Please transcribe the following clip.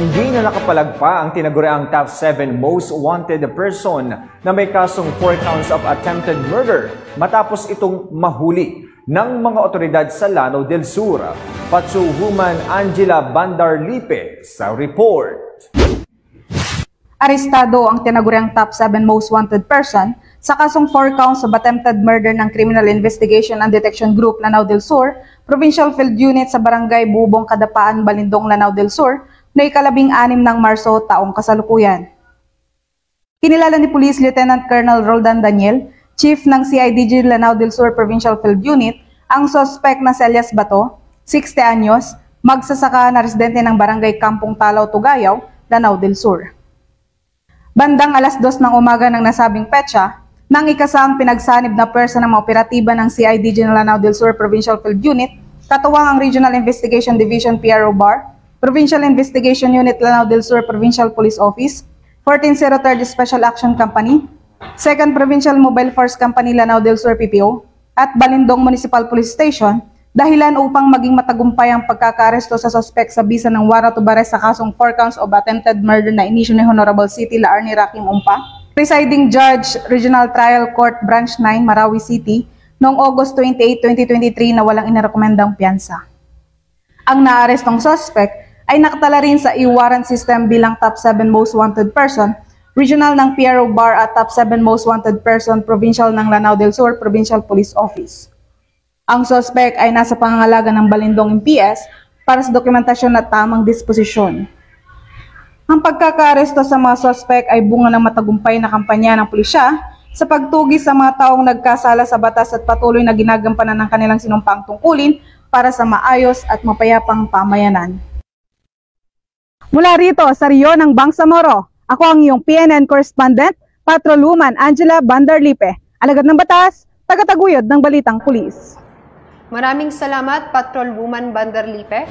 Hindi na nakapalagpa ang tinaguriang top 7 most wanted person na may kasong 4 counts of attempted murder matapos itong mahuli ng mga otoridad sa Lanao del Sur. Patrolwoman Angela Bandarlipe sa report. Arestado ang tinaguriang top 7 most wanted person sa kasong 4 counts of attempted murder ng Criminal Investigation and Detection Group Lanao del Sur, Provincial Field Unit sa Barangay Bubong Kadapaan, Balindong, Lanao del Sur, na ika-16 ng Marso taong kasalukuyan. Kinilala ni Police Lieutenant Colonel Roldan Daniel, Chief ng CIDG Lanao del Sur Provincial Field Unit, ang suspect na si Elias Bato, 60 anyos, magsasaka na residente ng Barangay Kampong Talaw, Tugayaw, Lanao del Sur. Bandang alas 2 ng umaga ng nasabing petsa, nang ikasang pinagsanib na pwersa ng mga operatiba ng CIDG ng Lanao del Sur Provincial Field Unit, katuwang ang Regional Investigation Division PRO Bar, Provincial Investigation Unit Lanao del Sur Provincial Police Office, 1403rd Special Action Company, 2nd Provincial Mobile Force Company Lanao del Sur PPO, at Balindong Municipal Police Station, dahilan upang maging matagumpay ang pagkakaaresto sa suspect sa bisa ng warrant of arrest sa kasong 4 counts of attempted murder na inisyu ni Honorable City Laarni Rakim Umpa, Presiding Judge, Regional Trial Court Branch 9, Marawi City, noong August 28, 2023 na walang inirekomendang piyansa. Ang naarestong suspect ay nakatala rin sa e-warrant system bilang top 7 most wanted person, regional ng PRO Bar at top 7 most wanted person, provincial ng Lanao del Sur Provincial Police Office. Ang suspect ay nasa pangangalaga ng Balindong MPS para sa dokumentasyon at tamang disposisyon. Ang pagkakaaresto sa mga suspect ay bunga ng matagumpay na kampanya ng pulisya sa pagtugis sa mga taong nagkasala sa batas at patuloy na ginagampanan ng kanilang sinumpaang tungkulin para sa maayos at mapayapang pamayanan. Mula rito sa Rio ng Bangsamoro, ako ang iyong PNN correspondent, Patrolwoman Angela Bandarlipe, alagad ng batas, tagataguyod ng balitang pulis. Maraming salamat, Patrolwoman Bandarlipe.